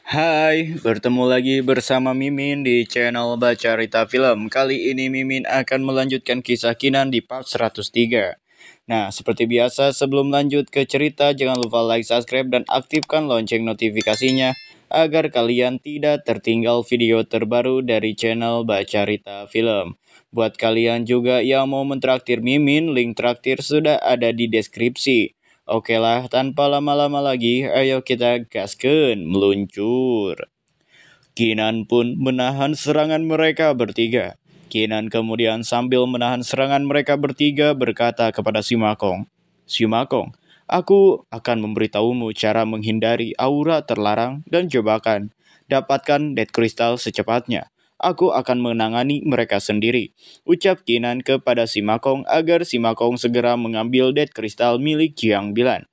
Hai, bertemu lagi bersama Mimin di channel Baca Rita Film. Kali ini Mimin akan melanjutkan kisah Kinan di part 103. Nah, seperti biasa sebelum lanjut ke cerita, jangan lupa like, subscribe, dan aktifkan lonceng notifikasinya agar kalian tidak tertinggal video terbaru dari channel Baca Rita Film. Buat kalian juga yang mau mentraktir Mimin, link traktir sudah ada di deskripsi. Oke lah, tanpa lama-lama lagi, ayo kita gaskeun meluncur. Kinan pun menahan serangan mereka bertiga. Kinan kemudian sambil menahan serangan mereka bertiga berkata kepada si Makong, "Si Makong, aku akan memberitahumu cara menghindari aura terlarang dan jebakan. Dapatkan Death Crystal secepatnya. Aku akan menangani mereka sendiri," ucap Kinan kepada si Makong agar si Makong segera mengambil Death Crystal milik Jiang Bilan.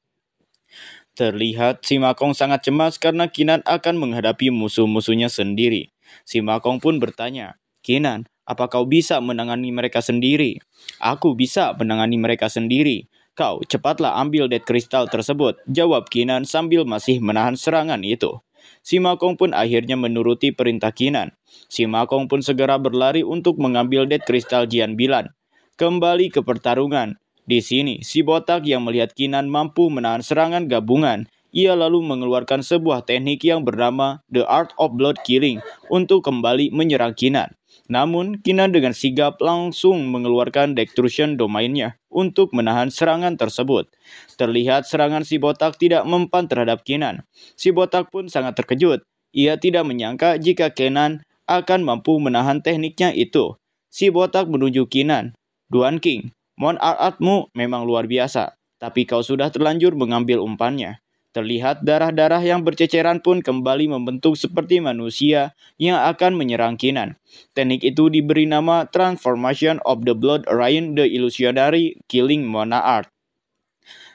Terlihat si Makong sangat cemas karena Kinan akan menghadapi musuh-musuhnya sendiri. Si Makong pun bertanya, "Kinan, apa kau bisa menangani mereka sendiri?" "Aku bisa menangani mereka sendiri. Kau cepatlah ambil Death Crystal tersebut," jawab Kinan sambil masih menahan serangan itu. Si Makong pun akhirnya menuruti perintah Kinan. Si Makong pun segera berlari untuk mengambil Death Crystal Jian Bilan. Kembali ke pertarungan. Di sini, si botak yang melihat Kinan mampu menahan serangan gabungan, ia lalu mengeluarkan sebuah teknik yang bernama The Art of Blood Killing untuk kembali menyerang Kinan. Namun, Kinan dengan sigap langsung mengeluarkan Destruction Domain-nya untuk menahan serangan tersebut. Terlihat serangan si botak tidak mempan terhadap Kinan. Si botak pun sangat terkejut. Ia tidak menyangka jika Kinan akan mampu menahan tekniknya itu. Si botak menuju Kinan. "Duan King, Mon Art-mu memang luar biasa, tapi kau sudah terlanjur mengambil umpannya." Terlihat darah-darah yang berceceran pun kembali membentuk seperti manusia yang akan menyerang Kinan. Teknik itu diberi nama Transformation of the Blood Rain the Illusionary Killing Mona Art.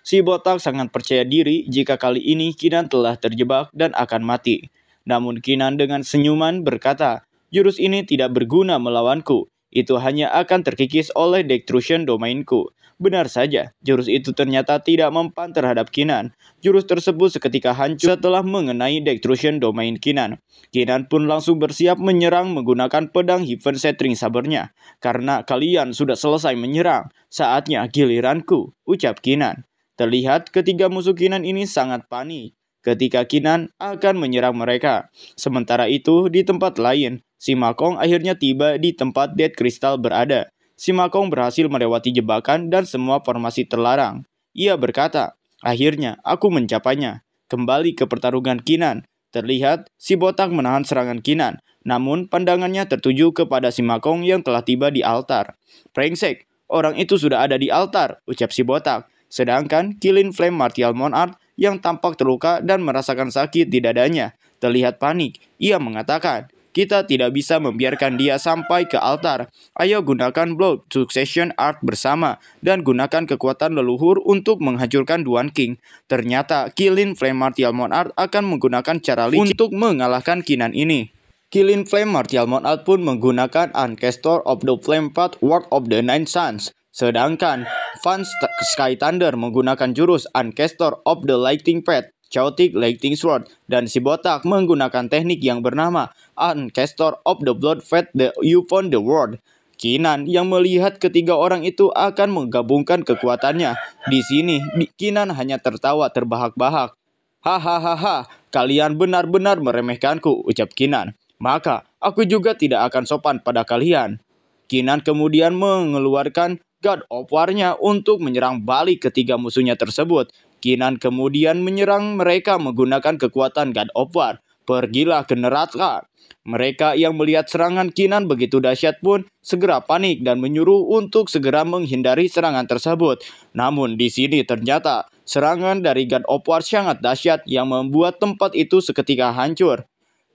Si botak sangat percaya diri jika kali ini Kinan telah terjebak dan akan mati. Namun Kinan dengan senyuman berkata, "Jurus ini tidak berguna melawanku. Itu hanya akan terkikis oleh Destruction Domainku." Benar saja, jurus itu ternyata tidak mempan terhadap Kinan. Jurus tersebut seketika hancur setelah mengenai Destruction Domain Kinan. Kinan pun langsung bersiap menyerang menggunakan pedang Heaven Shattering Sabernya. "Karena kalian sudah selesai menyerang, saatnya giliranku," ucap Kinan. Terlihat ketiga musuh Kinan ini sangat panik ketika Kinan akan menyerang mereka. Sementara itu, di tempat lain, si Makong akhirnya tiba di tempat Death Crystal berada. Si Makong berhasil melewati jebakan dan semua formasi terlarang. Ia berkata, "Akhirnya aku mencapainya." Kembali ke pertarungan Kinan. Terlihat si botak menahan serangan Kinan, namun pandangannya tertuju kepada si Makong yang telah tiba di altar. "Brengsek, orang itu sudah ada di altar," ucap si botak. Sedangkan Kilin Flame Martial Monarch yang tampak terluka dan merasakan sakit di dadanya terlihat panik. Ia mengatakan, "Kita tidak bisa membiarkan dia sampai ke altar. Ayo gunakan Blood Succession Art bersama dan gunakan kekuatan leluhur untuk menghancurkan Duan King." Ternyata Kilin Flame Martial Monarch akan menggunakan cara licik untuk mengalahkan Kinan ini. Kilin Flame Martial Monarch pun menggunakan Ancestor of the Flame Path Ward of the Nine Suns. Sedangkan Van Sky Thunder menggunakan jurus Ancestor of the Lightning Path, Chaotic Lightning Sword, dan si botak menggunakan teknik yang bernama Ancestor of the Blood Path the You Found the World. Kinan yang melihat ketiga orang itu akan menggabungkan kekuatannya. Di sini, Kinan hanya tertawa terbahak-bahak. "Hahaha, kalian benar-benar meremehkanku," ucap Kinan. "Maka, aku juga tidak akan sopan pada kalian." Kinan kemudian mengeluarkan God of War-nya untuk menyerang balik ketiga musuhnya tersebut. Kinan kemudian menyerang mereka menggunakan kekuatan God of War. "Pergilah ke neraka." Mereka yang melihat serangan Kinan begitu dahsyat pun segera panik dan menyuruh untuk segera menghindari serangan tersebut. Namun di sini ternyata serangan dari God of War sangat dahsyat yang membuat tempat itu seketika hancur.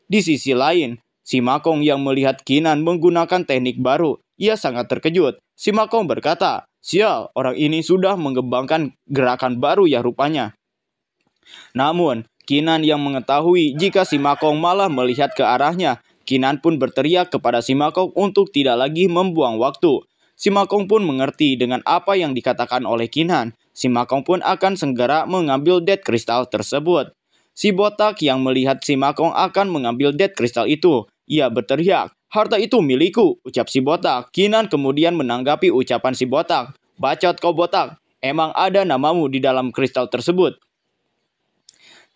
Di sisi lain, si Makong yang melihat Kinan menggunakan teknik baru, ia sangat terkejut. Si Makong berkata, "Sial, orang ini sudah mengembangkan gerakan baru ya rupanya." Namun, Kinan yang mengetahui jika si Makong malah melihat ke arahnya. Kinan pun berteriak kepada si Makong untuk tidak lagi membuang waktu. Si Makong pun mengerti dengan apa yang dikatakan oleh Kinan. Si Makong pun akan segera mengambil Death Crystal tersebut. Si botak yang melihat si Makong akan mengambil Death Crystal itu, ia berteriak, "Harta itu milikku," ucap si botak. Kinan kemudian menanggapi ucapan si botak, "Bacot kau botak, emang ada namamu di dalam kristal tersebut?"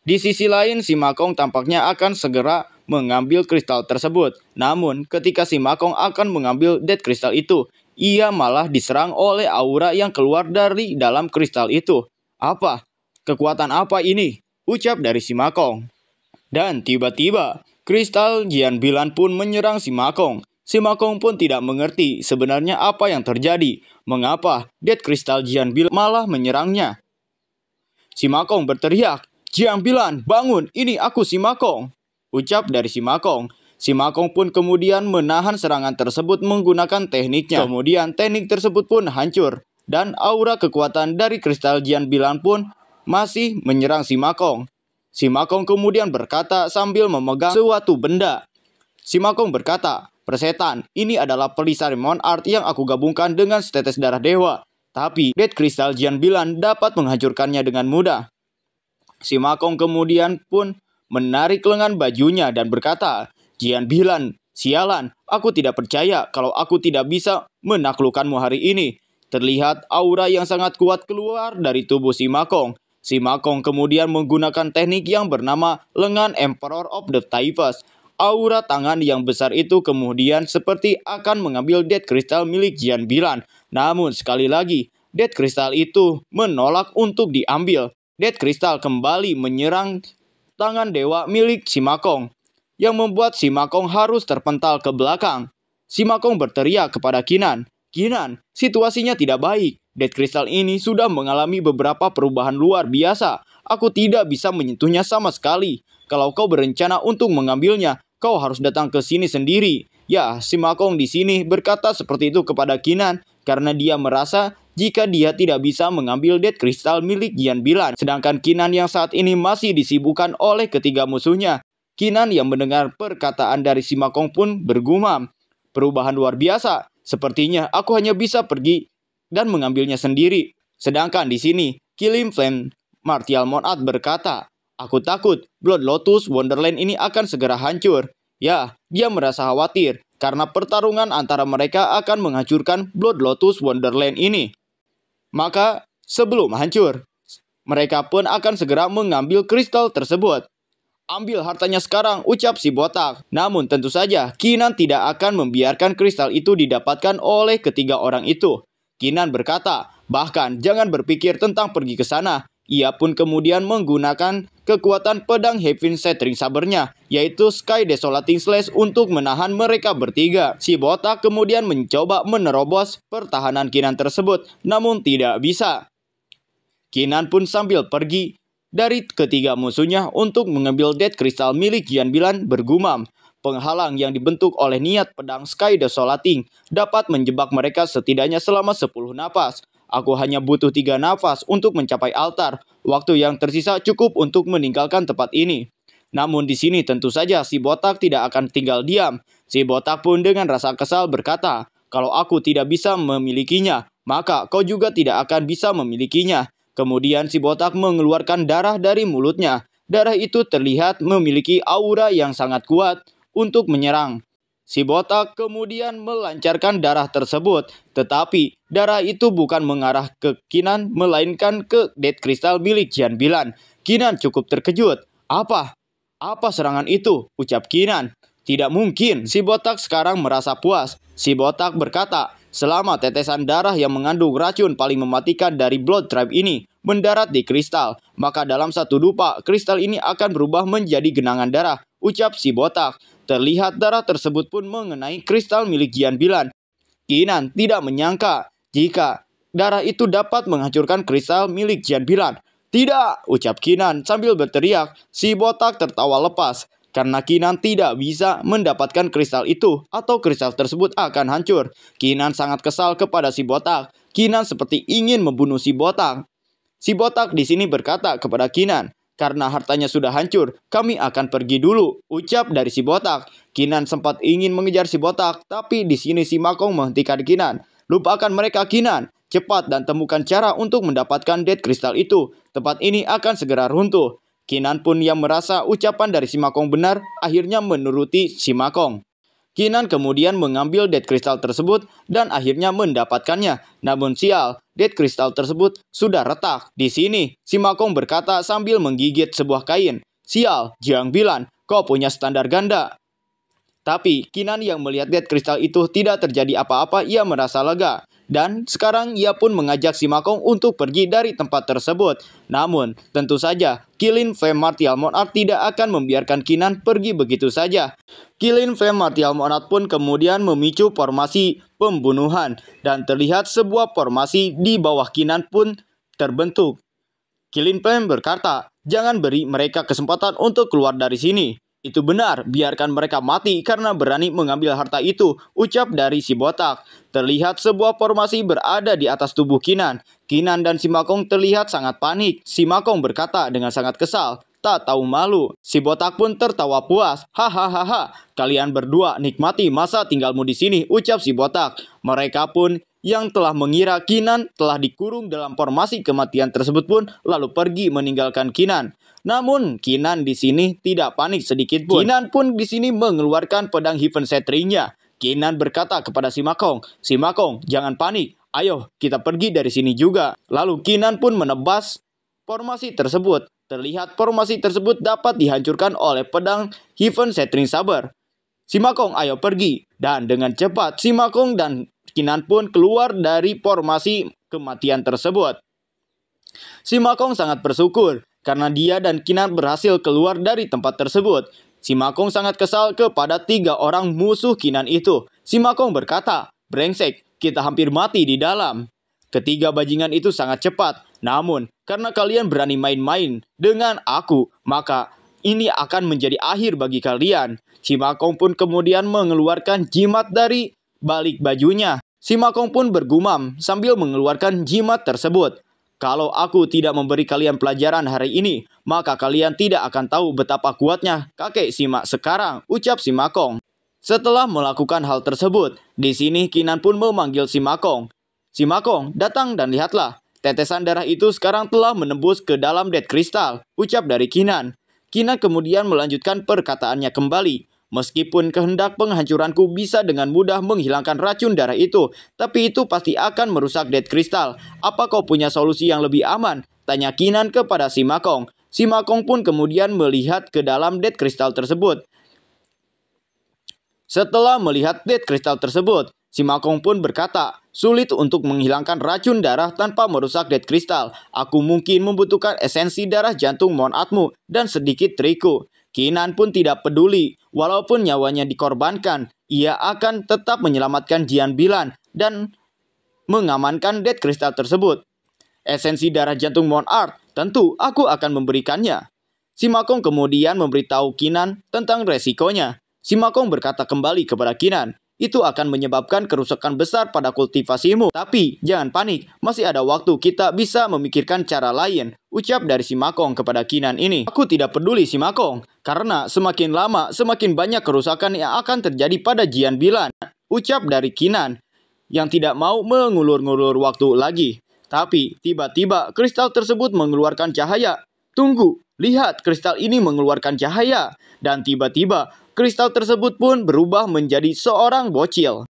Di sisi lain, si Makong tampaknya akan segera mengambil kristal tersebut. Namun, ketika si Makong akan mengambil Death Crystal itu, ia malah diserang oleh aura yang keluar dari dalam kristal itu. "Apa? Kekuatan apa ini?" ucap dari si Makong. Dan tiba-tiba, kristal Jian Bilan pun menyerang si Makong. Si Makong pun tidak mengerti sebenarnya apa yang terjadi. Mengapa Death Crystal Jian Bilan malah menyerangnya? Si Makong berteriak, "Jian Bilan, bangun, ini aku si Makong," ucap dari si Makong. Si Makong pun kemudian menahan serangan tersebut menggunakan tekniknya. Kemudian teknik tersebut pun hancur. Dan aura kekuatan dari kristal Jian Bilan pun masih menyerang si Makong. Si Makong kemudian berkata sambil memegang suatu benda. Si Makong berkata, "Persetan, ini adalah perisai Mon Art yang aku gabungkan dengan setetes darah dewa. Tapi Death Crystal Jian Bilan dapat menghancurkannya dengan mudah." Si Makong kemudian pun menarik lengan bajunya dan berkata, "Jian Bilan, sialan, aku tidak percaya kalau aku tidak bisa menaklukkanmu hari ini." Terlihat aura yang sangat kuat keluar dari tubuh si Makong. Si Makong kemudian menggunakan teknik yang bernama lengan Emperor of the Typhus. Aura tangan yang besar itu kemudian seperti akan mengambil Death Crystal milik Jian Bilan. Namun sekali lagi, Death Crystal itu menolak untuk diambil. Death Crystal kembali menyerang tangan dewa milik si Makong, yang membuat si Makong harus terpental ke belakang. Si Makong berteriak kepada Kinan, "Kinan, situasinya tidak baik. Death Crystal ini sudah mengalami beberapa perubahan luar biasa. Aku tidak bisa menyentuhnya sama sekali. Kalau kau berencana untuk mengambilnya, kau harus datang ke sini sendiri." Ya, si Makong di sini berkata seperti itu kepada Kinan karena dia merasa jika dia tidak bisa mengambil Death Crystal milik Jian Bilan. Sedangkan Kinan yang saat ini masih disibukkan oleh ketiga musuhnya. Kinan yang mendengar perkataan dari si Makong pun bergumam, "Perubahan luar biasa. Sepertinya aku hanya bisa pergi dan mengambilnya sendiri." Sedangkan di sini, Killing Flame Martial Monat berkata, "Aku takut Blood Lotus Wonderland ini akan segera hancur." Ya, dia merasa khawatir karena pertarungan antara mereka akan menghancurkan Blood Lotus Wonderland ini. Maka, sebelum hancur, mereka pun akan segera mengambil kristal tersebut. "Ambil hartanya sekarang," ucap si botak. Namun tentu saja, Kinan tidak akan membiarkan kristal itu didapatkan oleh ketiga orang itu. Kinan berkata, "Bahkan jangan berpikir tentang pergi ke sana." Ia pun kemudian menggunakan kekuatan pedang Heaven Shattering Sabernya, yaitu Sky Desolating Slash untuk menahan mereka bertiga. Si botak kemudian mencoba menerobos pertahanan Kinan tersebut, namun tidak bisa. Kinan pun sambil pergi dari ketiga musuhnya untuk mengambil Death Crystal milik Jian Bilan bergumam, "Penghalang yang dibentuk oleh niat pedang Sky Desolating dapat menjebak mereka setidaknya selama 10 napas. Aku hanya butuh 3 nafas untuk mencapai altar. Waktu yang tersisa cukup untuk meninggalkan tempat ini." Namun di sini tentu saja si botak tidak akan tinggal diam. Si botak pun dengan rasa kesal berkata, "Kalau aku tidak bisa memilikinya, maka kau juga tidak akan bisa memilikinya." Kemudian si botak mengeluarkan darah dari mulutnya. Darah itu terlihat memiliki aura yang sangat kuat untuk menyerang. Si botak kemudian melancarkan darah tersebut, tetapi darah itu bukan mengarah ke Kinan, melainkan ke Death Crystal milik Jian Bilan. Kinan cukup terkejut. Apa? Apa serangan itu?" ucap Kinan. "Tidak mungkin." Si botak sekarang merasa puas. Si botak berkata, "Selama tetesan darah yang mengandung racun paling mematikan dari Blood Tribe ini mendarat di kristal, maka dalam satu dupa, kristal ini akan berubah menjadi genangan darah," ucap si botak. Terlihat darah tersebut pun mengenai kristal milik Jian Bilan. Kinan tidak menyangka jika darah itu dapat menghancurkan kristal milik Jian Bilan. "Tidak!" ucap Kinan sambil berteriak. Si botak tertawa lepas karena Kinan tidak bisa mendapatkan kristal itu atau kristal tersebut akan hancur. Kinan sangat kesal kepada si botak. Kinan seperti ingin membunuh si botak. Si botak di sini berkata kepada Kinan, "Karena hartanya sudah hancur, kami akan pergi dulu," ucap dari si botak. Kinan sempat ingin mengejar si botak, tapi di sini si Makong menghentikan Kinan. "Lupakan mereka, Kinan. Cepat dan temukan cara untuk mendapatkan Death Crystal itu. Tempat ini akan segera runtuh." Kinan pun yang merasa ucapan dari si Makong benar, akhirnya menuruti si Makong. Kinan kemudian mengambil Death Crystal tersebut dan akhirnya mendapatkannya. Namun sial, Death Crystal tersebut sudah retak. Di sini, si Makong berkata sambil menggigit sebuah kain. Sial, Jiang Bilan, kau punya standar ganda. Tapi Kinan yang melihat Death Crystal itu tidak terjadi apa-apa, ia merasa lega. Dan sekarang ia pun mengajak si Makong untuk pergi dari tempat tersebut. Namun, tentu saja, Qilin Flame Martial Monarch tidak akan membiarkan Kinan pergi begitu saja. Qilin Flame Martial Monarch pun kemudian memicu formasi pembunuhan. Dan terlihat sebuah formasi di bawah Kinan pun terbentuk. Qilin Flame berkata, jangan beri mereka kesempatan untuk keluar dari sini. Itu benar, biarkan mereka mati karena berani mengambil harta itu, ucap dari si botak. Terlihat sebuah formasi berada di atas tubuh Kinan. Kinan dan si Makong terlihat sangat panik. Si Makong berkata dengan sangat kesal, tak tahu malu. Si botak pun tertawa puas. Hahaha, kalian berdua nikmati masa tinggalmu di sini, ucap si botak. Mereka pun yang telah mengira Kinan telah dikurung dalam formasi kematian tersebut pun lalu pergi meninggalkan Kinan. Namun Kinan di sini tidak panik sedikit pun. Kinan pun di sini mengeluarkan pedang Heaven Setring-nya. Kinan berkata kepada si Makong, jangan panik, ayo kita pergi dari sini juga. Lalu Kinan pun menebas formasi tersebut. Terlihat formasi tersebut dapat dihancurkan oleh pedang Heaven Setring Saber. Si Makong, ayo pergi. Dan dengan cepat si Makong dan Kinan pun keluar dari formasi kematian tersebut. Si Makong sangat bersyukur karena dia dan Kinan berhasil keluar dari tempat tersebut. Si Makong sangat kesal kepada 3 orang musuh Kinan itu. Si Makong berkata, brengsek, kita hampir mati di dalam. Ketiga bajingan itu sangat cepat. Namun, karena kalian berani main-main dengan aku, maka ini akan menjadi akhir bagi kalian. Si Makong pun kemudian mengeluarkan jimat dari balik bajunya. Si Makong pun bergumam sambil mengeluarkan jimat tersebut. Kalau aku tidak memberi kalian pelajaran hari ini, maka kalian tidak akan tahu betapa kuatnya kakek Sima sekarang, ucap si Makong. Setelah melakukan hal tersebut, di sini Kinan pun memanggil si Makong. Si Makong, datang dan lihatlah. Tetesan darah itu sekarang telah menembus ke dalam Death Crystal, ucap dari Kinan. Kinan kemudian melanjutkan perkataannya kembali. Meskipun kehendak penghancuranku bisa dengan mudah menghilangkan racun darah itu, tapi itu pasti akan merusak Death Crystal. Apa kau punya solusi yang lebih aman? Tanya Kinan kepada si Makong. Si Makong pun kemudian melihat ke dalam Death Crystal tersebut. Setelah melihat Death Crystal tersebut, si Makong pun berkata, sulit untuk menghilangkan racun darah tanpa merusak Death Crystal. Aku mungkin membutuhkan esensi darah jantung monatmu dan sedikit trikku. Kinan pun tidak peduli, walaupun nyawanya dikorbankan, ia akan tetap menyelamatkan Jian Bilan dan mengamankan Death Crystal tersebut. Esensi darah jantung Monarch, tentu aku akan memberikannya. Si Makong kemudian memberitahu Kinan tentang resikonya. Si Makong berkata kembali kepada Kinan, itu akan menyebabkan kerusakan besar pada kultivasimu. Tapi jangan panik, masih ada waktu, kita bisa memikirkan cara lain, ucap dari si Makong kepada Kinan ini. Aku tidak peduli si Makong, karena semakin lama semakin banyak kerusakan yang akan terjadi pada Jian Bilan, ucap dari Kinan yang tidak mau mengulur-ngulur waktu lagi. Tapi tiba-tiba kristal tersebut mengeluarkan cahaya. Tunggu, lihat kristal ini mengeluarkan cahaya. Dan tiba-tiba kristal tersebut pun berubah menjadi seorang bocil.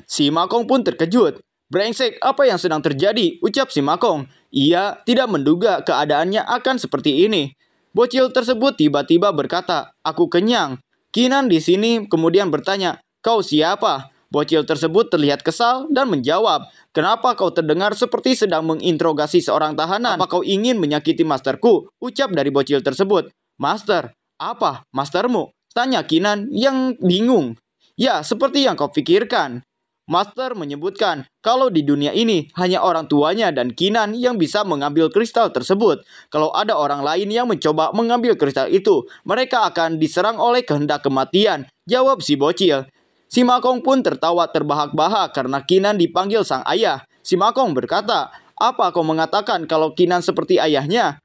Si Makong pun terkejut. Brengsek, apa yang sedang terjadi? Ucap si Makong. Ia tidak menduga keadaannya akan seperti ini. Bocil tersebut tiba-tiba berkata, aku kenyang. Kinan di sini kemudian bertanya, kau siapa? Bocil tersebut terlihat kesal dan menjawab, kenapa kau terdengar seperti sedang menginterogasi seorang tahanan? Apa kau ingin menyakiti masterku? Ucap dari bocil tersebut. Master? Apa? Mastermu? Tanya Kinan yang bingung. Ya, seperti yang kau pikirkan. Master menyebutkan kalau di dunia ini hanya orang tuanya dan Kinan yang bisa mengambil kristal tersebut. Kalau ada orang lain yang mencoba mengambil kristal itu, mereka akan diserang oleh kehendak kematian, jawab si bocil. Si Makong pun tertawa terbahak-bahak karena Kinan dipanggil sang ayah. Si Makong berkata, apa kau mengatakan kalau Kinan seperti ayahnya?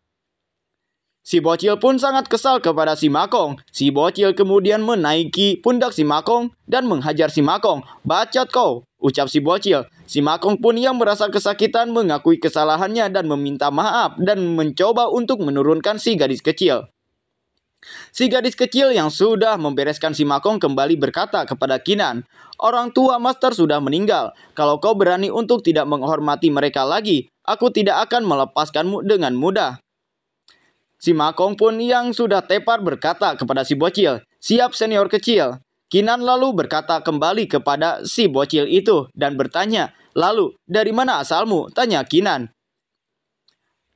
Si bocil pun sangat kesal kepada si Makong. Si bocil kemudian menaiki pundak si Makong dan menghajar si Makong. Bacot kau, ucap si bocil. Si Makong pun yang merasa kesakitan mengakui kesalahannya dan meminta maaf dan mencoba untuk menurunkan si gadis kecil. Si gadis kecil yang sudah membereskan si Makong kembali berkata kepada Kinan, "Orang tua Master sudah meninggal. Kalau kau berani untuk tidak menghormati mereka lagi, aku tidak akan melepaskanmu dengan mudah." Si Makong pun yang sudah tepar berkata kepada si bocil, "Siap senior kecil." Kinan lalu berkata kembali kepada si bocil itu dan bertanya, "Lalu, dari mana asalmu?" tanya Kinan.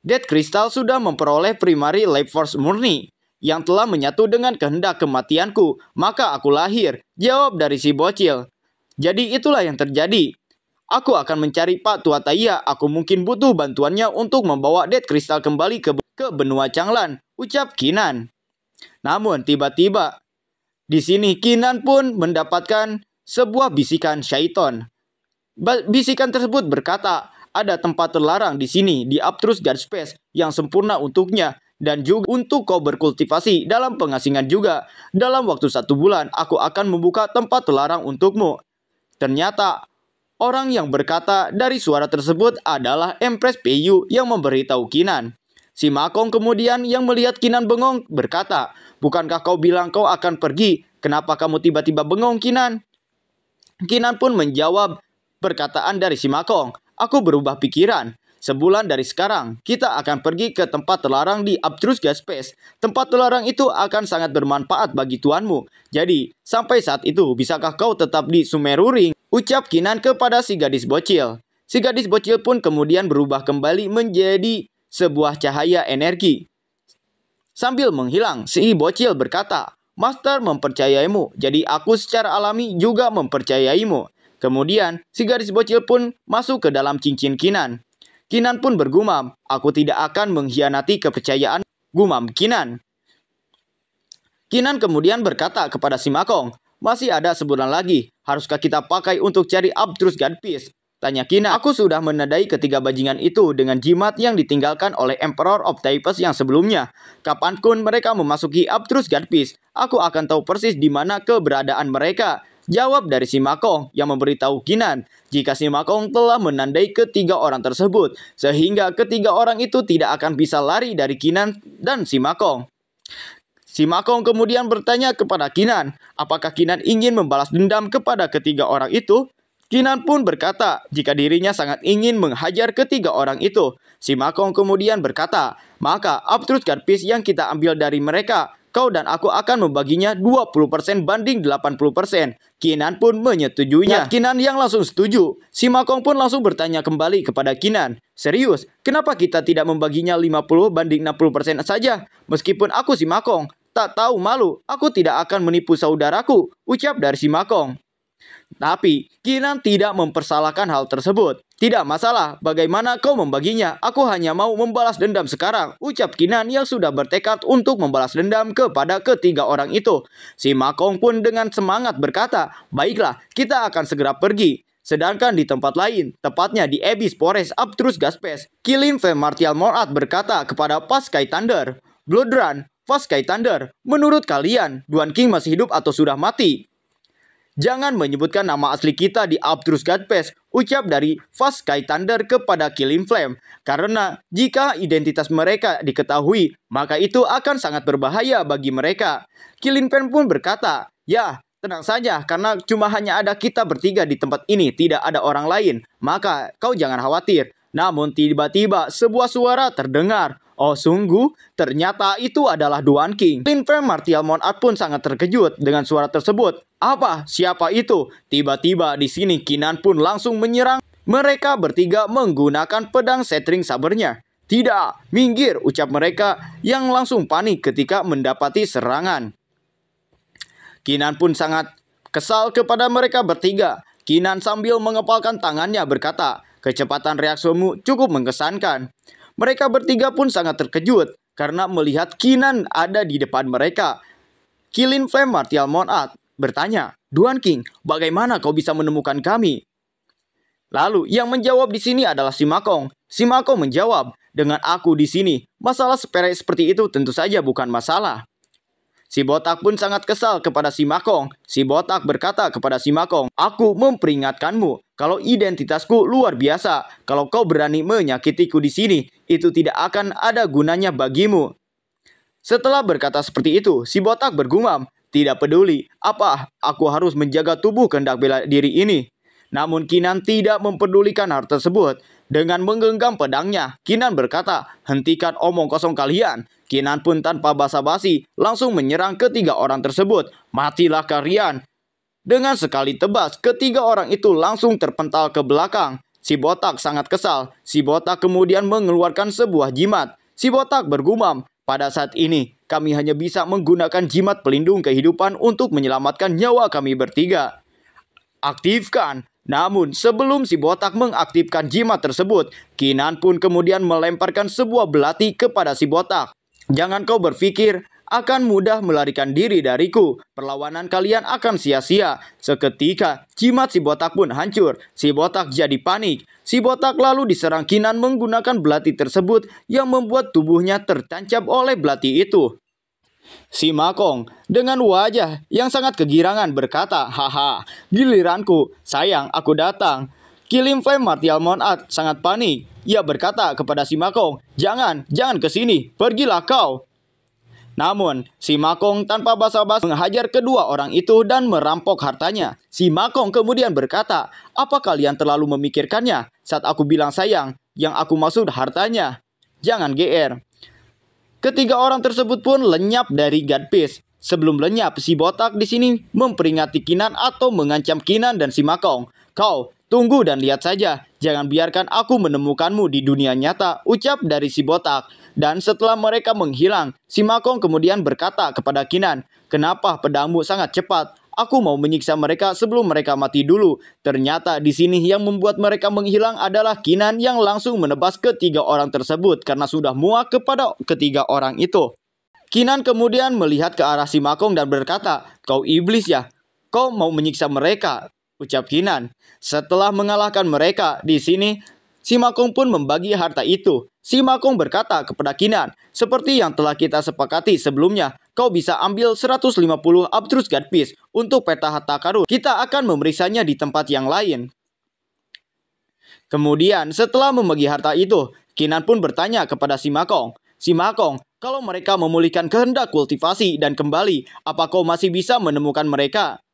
"Death Crystal sudah memperoleh primary life force murni yang telah menyatu dengan kehendak kematianku, maka aku lahir," jawab dari si bocil. "Jadi itulah yang terjadi. Aku akan mencari Pak Tua Taiya. Aku mungkin butuh bantuannya untuk membawa Death Crystal kembali ke benua Changlan," ucap Kinan. Namun tiba-tiba di sini Kinan pun mendapatkan sebuah bisikan syaiton. Bisikan tersebut berkata, "Ada tempat terlarang di sini, di Aptrus God Space yang sempurna untuknya. Dan juga untuk kau berkultivasi dalam pengasingan juga. Dalam waktu 1 bulan, aku akan membuka tempat terlarang untukmu." Ternyata, orang yang berkata dari suara tersebut adalah Empress Peiyu yang memberitahu Kinan. Si Makong kemudian yang melihat Kinan bengong berkata, "Bukankah kau bilang kau akan pergi? Kenapa kamu tiba-tiba bengong, Kinan?" Kinan pun menjawab perkataan dari si Makong, "Aku berubah pikiran. 1 bulan dari sekarang, kita akan pergi ke tempat terlarang di Aptrus God Space. Tempat terlarang itu akan sangat bermanfaat bagi tuanmu. Jadi, sampai saat itu, bisakah kau tetap di Sumeru Ring?" ucap Kinan kepada si gadis bocil. Si gadis bocil pun kemudian berubah kembali menjadi sebuah cahaya energi. Sambil menghilang, si bocil berkata, "Master mempercayaimu, jadi aku secara alami juga mempercayaimu." Kemudian, si gadis bocil pun masuk ke dalam cincin Kinan. Kinan pun bergumam, "Aku tidak akan mengkhianati kepercayaan," gumam Kinan. Kinan kemudian berkata kepada si Makong, "Masih ada 1 bulan lagi. Haruskah kita pakai untuk cari Aptrus God Peace?" tanya Kinan. "Aku sudah menandai ketiga bajingan itu dengan jimat yang ditinggalkan oleh Emperor of Typhus yang sebelumnya. Kapanpun mereka memasuki Aptrus God Peace, aku akan tahu persis di mana keberadaan mereka," jawab dari si Makong yang memberitahu Kinan jika si Makong telah menandai ketiga orang tersebut, sehingga ketiga orang itu tidak akan bisa lari dari Kinan dan si Makong. Si Makong kemudian bertanya kepada Kinan, apakah Kinan ingin membalas dendam kepada ketiga orang itu? Kinan pun berkata jika dirinya sangat ingin menghajar ketiga orang itu. Si Makong kemudian berkata, "Maka Aptrus God Peace yang kita ambil dari mereka, kau dan aku akan membaginya 20% banding 80%. Kinan pun menyetujuinya. Kinan yang langsung setuju. Si Makong pun langsung bertanya kembali kepada Kinan, "Serius, kenapa kita tidak membaginya 50 banding 60% saja? Meskipun aku si Makong, tak tahu malu, aku tidak akan menipu saudaraku," ucap dari si Makong. Tapi Kinan tidak mempersalahkan hal tersebut. "Tidak masalah, bagaimana kau membaginya? Aku hanya mau membalas dendam sekarang," ucap Kinan yang sudah bertekad untuk membalas dendam kepada ketiga orang itu. Si Makong pun dengan semangat berkata, "Baiklah, kita akan segera pergi." Sedangkan di tempat lain, tepatnya di Abyss Forest Aptrus God Space, Kilin V Martial Morad berkata kepada Paskai Thunder, "Bloodrun, Paskai Thunder, menurut kalian, Duan King masih hidup atau sudah mati? Jangan menyebutkan nama asli kita di Aptrus God Space," ucap dari Fast Sky Thunder kepada Killing Flame. "Karena jika identitas mereka diketahui, maka itu akan sangat berbahaya bagi mereka." Killing Flame pun berkata, "Ya, tenang saja, karena cuma hanya ada kita bertiga di tempat ini, tidak ada orang lain. Maka kau jangan khawatir." Namun tiba-tiba sebuah suara terdengar. Oh sungguh, ternyata itu adalah Duan King. Killing Flame Martial Monad pun sangat terkejut dengan suara tersebut. "Apa? Siapa itu?" Tiba-tiba di sini Kinan pun langsung menyerang. Mereka bertiga menggunakan pedang Shattering Sabernya. "Tidak, minggir," ucap mereka yang langsung panik ketika mendapati serangan. Kinan pun sangat kesal kepada mereka bertiga. Kinan sambil mengepalkan tangannya berkata, "Kecepatan reaksimu cukup mengesankan." Mereka bertiga pun sangat terkejut karena melihat Kinan ada di depan mereka. Kilin Flame Martial Monad bertanya, "Duan King, bagaimana kau bisa menemukan kami?" Lalu yang menjawab di sini adalah si Makong. Si Makong menjawab, "Dengan aku di sini, masalah sepele seperti itu tentu saja bukan masalah." Si botak pun sangat kesal kepada si Makong. Si botak berkata kepada si Makong, "Aku memperingatkanmu kalau identitasku luar biasa. Kalau kau berani menyakitiku di sini, itu tidak akan ada gunanya bagimu." Setelah berkata seperti itu, si botak bergumam, "Tidak peduli, apa aku harus menjaga tubuh kehendak bela diri ini?" Namun Kinan tidak mempedulikan hal tersebut. Dengan menggenggam pedangnya, Kinan berkata, "Hentikan omong kosong kalian." Kinan pun tanpa basa-basi langsung menyerang ketiga orang tersebut. "Matilah kalian!" Dengan sekali tebas, ketiga orang itu langsung terpental ke belakang. Si botak sangat kesal. Si botak kemudian mengeluarkan sebuah jimat. Si botak bergumam, "Pada saat ini, kami hanya bisa menggunakan jimat pelindung kehidupan untuk menyelamatkan nyawa kami bertiga. Aktifkan." Namun, sebelum si botak mengaktifkan jimat tersebut, Kinan pun kemudian melemparkan sebuah belati kepada si botak. "Jangan kau berpikir akan mudah melarikan diri dariku. Perlawanan kalian akan sia-sia." Seketika, jimat si botak pun hancur. Si botak jadi panik. Si botak lalu diserang Kinan menggunakan belati tersebut yang membuat tubuhnya tertancap oleh belati itu. Si Makong dengan wajah yang sangat kegirangan berkata, "Haha, giliranku, sayang aku datang." Killing Flame Martial Monat sangat panik. Ia berkata kepada si Makong, jangan ke sini, pergilah kau." Namun, si Makong tanpa basa-basi menghajar kedua orang itu dan merampok hartanya. Si Makong kemudian berkata, "Apa kalian terlalu memikirkannya? Saat aku bilang sayang, yang aku maksud hartanya. Jangan GR." Ketiga orang tersebut pun lenyap dari God Fist. Sebelum lenyap, si botak di sini memperingati Kinan atau mengancam Kinan dan si Makong. "Kau, tunggu dan lihat saja. Jangan biarkan aku menemukanmu di dunia nyata," ucap dari si botak. Dan setelah mereka menghilang, si Makong kemudian berkata kepada Kinan, "Kenapa pedangmu sangat cepat? Aku mau menyiksa mereka sebelum mereka mati dulu." Ternyata di sini yang membuat mereka menghilang adalah Kinan yang langsung menebas ketiga orang tersebut karena sudah muak kepada ketiga orang itu. Kinan kemudian melihat ke arah si Makong dan berkata, "Kau iblis ya? Kau mau menyiksa mereka?" ucap Kinan. Setelah mengalahkan mereka, di sini si Makong pun membagi harta itu. Si Makong berkata kepada Kinan, "Seperti yang telah kita sepakati sebelumnya, kau bisa ambil 150 Abstrus God Piece untuk peta harta karun. Kita akan memeriksanya di tempat yang lain." Kemudian setelah membagi harta itu, Kinan pun bertanya kepada si Makong, "Si Makong, kalau mereka memulihkan kehendak kultivasi dan kembali, apa kau masih bisa menemukan mereka?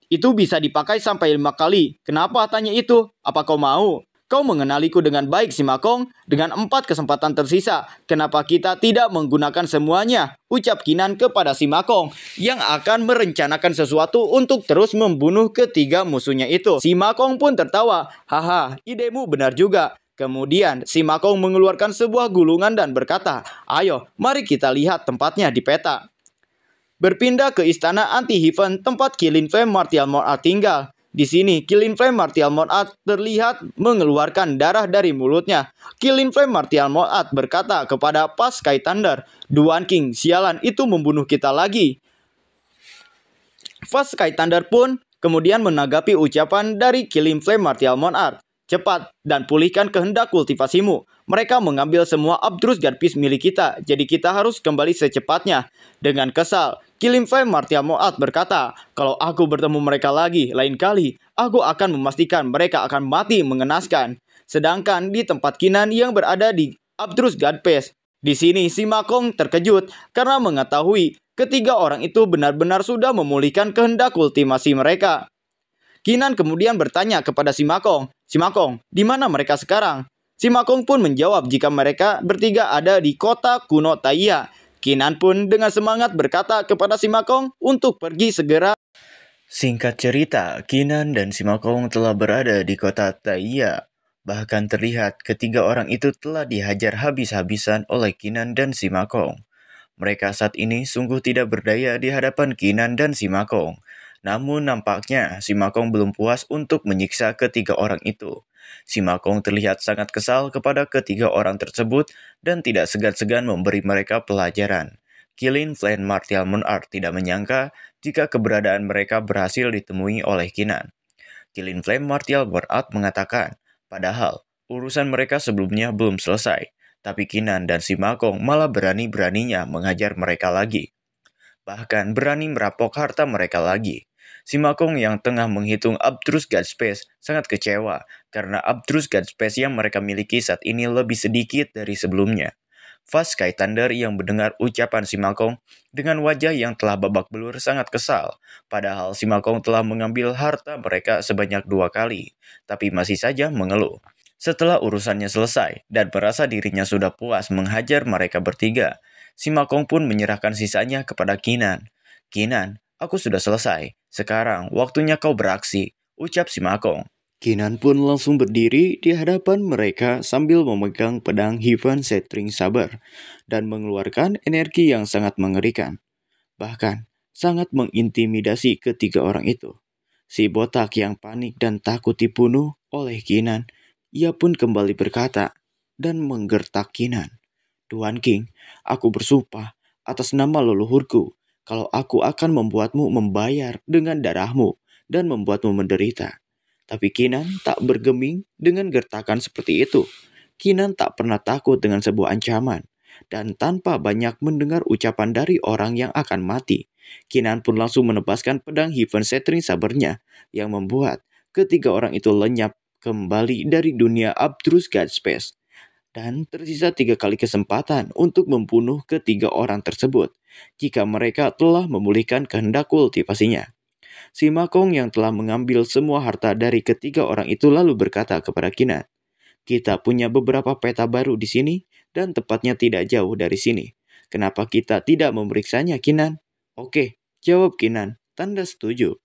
Itu bisa dipakai sampai 5 kali. Kenapa tanya itu? Apa kau mau? Kau mengenaliku dengan baik, si Makong. Dengan 4 kesempatan tersisa, kenapa kita tidak menggunakan semuanya?" ucap Kinan kepada si Makong yang akan merencanakan sesuatu untuk terus membunuh ketiga musuhnya itu. Si Makong pun tertawa, "Haha, idemu benar juga." Kemudian si Makong mengeluarkan sebuah gulungan dan berkata, "Ayo, mari kita lihat tempatnya di peta." Berpindah ke istana Anti-Heaven tempat Killing Flame Martial Monat tinggal. Di sini, Killing Flame Martial Monat terlihat mengeluarkan darah dari mulutnya. Killing Flame Martial Monat berkata kepada Pas Sky Thunder, "Duan King, sialan itu membunuh kita lagi." Pas Sky Thunder pun kemudian menanggapi ucapan dari Killing Flame Martial Monat. "Cepat dan pulihkan kehendak kultivasimu. Mereka mengambil semua Abstrus God Piece milik kita, jadi kita harus kembali secepatnya." Dengan kesal, Killing Flame Martial Monat berkata, "Kalau aku bertemu mereka lagi lain kali, aku akan memastikan mereka akan mati mengenaskan." Sedangkan di tempat Kinan yang berada di Abstrus God Piece, di sini si Makong terkejut karena mengetahui ketiga orang itu benar-benar sudah memulihkan kehendak kultivasi mereka. Kinan kemudian bertanya kepada si Makong, "Si Makong, di mana mereka sekarang?" Si Makong pun menjawab jika mereka bertiga ada di kota kuno Taiya. Kinan pun dengan semangat berkata kepada si Makong untuk pergi segera. Singkat cerita, Kinan dan si Makong telah berada di kota Taiya. Bahkan terlihat ketiga orang itu telah dihajar habis-habisan oleh Kinan dan si Makong. Mereka saat ini sungguh tidak berdaya di hadapan Kinan dan si Makong. Namun nampaknya si Makong belum puas untuk menyiksa ketiga orang itu. Si Makong terlihat sangat kesal kepada ketiga orang tersebut dan tidak segan-segan memberi mereka pelajaran. Killing Flame Martial Monat tidak menyangka jika keberadaan mereka berhasil ditemui oleh Kinan. Killing Flame Martial Monat mengatakan, padahal urusan mereka sebelumnya belum selesai, tapi Kinan dan si Makong malah berani-beraninya menghajar mereka lagi. Bahkan berani merampok harta mereka lagi. Si Makong yang tengah menghitung Abstrus God Space sangat kecewa karena Abstrus God Space yang mereka miliki saat ini lebih sedikit dari sebelumnya. Fast Sky Thunder yang mendengar ucapan si Makong dengan wajah yang telah babak belur sangat kesal. Padahal si Makong telah mengambil harta mereka sebanyak 2 kali, tapi masih saja mengeluh. Setelah urusannya selesai dan merasa dirinya sudah puas menghajar mereka bertiga, si Makong pun menyerahkan sisanya kepada Kinan. Kinan, aku sudah selesai. Sekarang waktunya kau beraksi, ucap si Makong. Kinan pun langsung berdiri di hadapan mereka sambil memegang pedang Heaven Shattering Saber dan mengeluarkan energi yang sangat mengerikan. Bahkan, sangat mengintimidasi ketiga orang itu. Si botak yang panik dan takut dibunuh oleh Kinan, ia pun kembali berkata dan menggertak Kinan. Tuan King, aku bersumpah atas nama leluhurku kalau aku akan membuatmu membayar dengan darahmu dan membuatmu menderita. Tapi Kinan tak bergeming dengan gertakan seperti itu. Kinan tak pernah takut dengan sebuah ancaman. Dan tanpa banyak mendengar ucapan dari orang yang akan mati, Kinan pun langsung menebaskan pedang Heaven Shattering Sabernya yang membuat ketiga orang itu lenyap kembali dari dunia Abstrus God Space. Dan tersisa 3 kali kesempatan untuk membunuh ketiga orang tersebut jika mereka telah memulihkan kehendak kultivasinya. Si Makong yang telah mengambil semua harta dari ketiga orang itu lalu berkata kepada Kinan, kita punya beberapa peta baru di sini dan tepatnya tidak jauh dari sini. Kenapa kita tidak memeriksanya, Kinan? Oke, jawab Kinan, tanda setuju.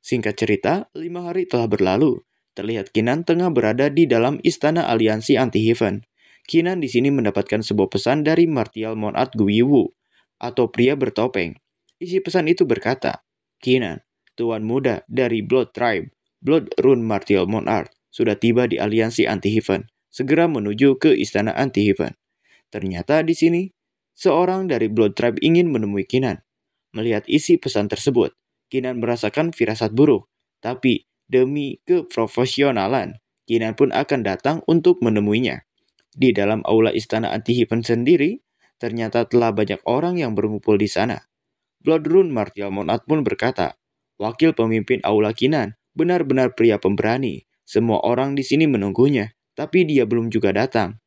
Singkat cerita, 5 hari telah berlalu. Terlihat Kinan tengah berada di dalam istana aliansi anti-Heaven. Kinan di sini mendapatkan sebuah pesan dari Martial Monat Guiwu, atau pria bertopeng. Isi pesan itu berkata, Kinan, Tuan muda dari Blood Tribe, Blood Rune Martial Monarch, sudah tiba di aliansi anti-Heaven. Segera menuju ke istana anti-Heaven. Ternyata di sini, seorang dari Blood Tribe ingin menemui Kinan. Melihat isi pesan tersebut, Kinan merasakan firasat buruk. Tapi demi keprofesionalan, Kinan pun akan datang untuk menemuinya. Di dalam aula istana anti-Heaven sendiri, ternyata telah banyak orang yang berkumpul di sana. Blood Rune Martial Monarch pun berkata, wakil pemimpin aula Kinan benar-benar pria pemberani. Semua orang di sini menunggunya, tapi dia belum juga datang.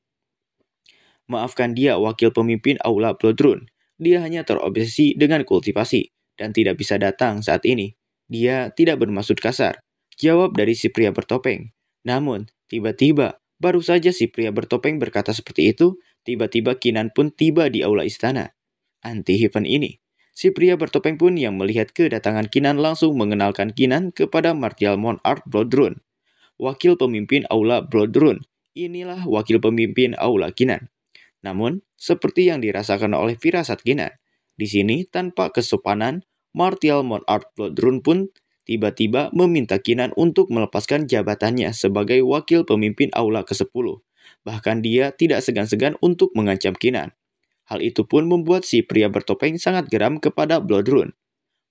Maafkan dia wakil pemimpin aula Blood Rune. Dia hanya terobsesi dengan kultivasi dan tidak bisa datang saat ini. Dia tidak bermaksud kasar, jawab dari si pria bertopeng. Namun, tiba-tiba, baru saja si pria bertopeng berkata seperti itu, tiba-tiba Kinan pun tiba di aula istana anti-Heaven ini. Si pria bertopeng pun yang melihat kedatangan Kinan langsung mengenalkan Kinan kepada Martial Monarch Blood Rune, wakil pemimpin aula Blood Rune. Inilah wakil pemimpin aula Kinan. Namun, seperti yang dirasakan oleh firasat Kinan, di sini tanpa kesopanan, Martial Monarch Blood Rune pun tiba-tiba meminta Kinan untuk melepaskan jabatannya sebagai wakil pemimpin aula ke-10. Bahkan dia tidak segan-segan untuk mengancam Kinan. Hal itu pun membuat si pria bertopeng sangat geram kepada Blood Rune.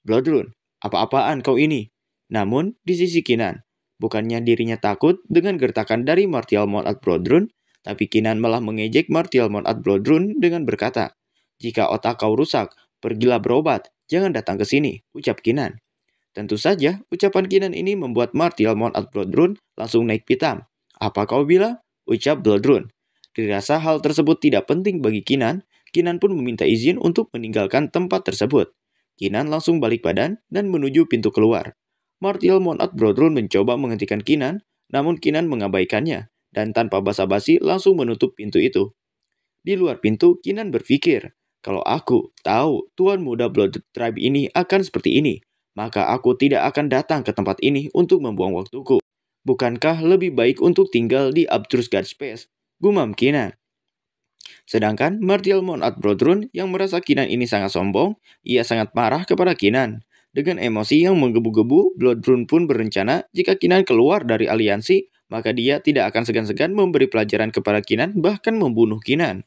Blood Rune, apa-apaan kau ini? Namun, di sisi Kinan, bukannya dirinya takut dengan gertakan dari Martial Monarch Blood Rune, tapi Kinan malah mengejek Martial Monarch Blood Rune dengan berkata, jika otak kau rusak, pergilah berobat, jangan datang ke sini, ucap Kinan. Tentu saja, ucapan Kinan ini membuat Martial Monarch Blood Rune langsung naik pitam. Apa kau bilang? Ucap Blood Rune. Dirasa hal tersebut tidak penting bagi Kinan, Kinan pun meminta izin untuk meninggalkan tempat tersebut. Kinan langsung balik badan dan menuju pintu keluar. Martial Monarch Blood Rune mencoba menghentikan Kinan, namun Kinan mengabaikannya dan tanpa basa-basi langsung menutup pintu itu. Di luar pintu, Kinan berpikir, kalau aku tahu Tuan Muda Blood Tribe ini akan seperti ini, maka aku tidak akan datang ke tempat ini untuk membuang waktuku. Bukankah lebih baik untuk tinggal di Abstrus God Space? Gumam Kinan. Sedangkan Martial Monarch Blood Rune yang merasa Kinan ini sangat sombong, ia sangat marah kepada Kinan. Dengan emosi yang menggebu-gebu, Blood Rune pun berencana jika Kinan keluar dari aliansi, maka dia tidak akan segan-segan memberi pelajaran kepada Kinan bahkan membunuh Kinan.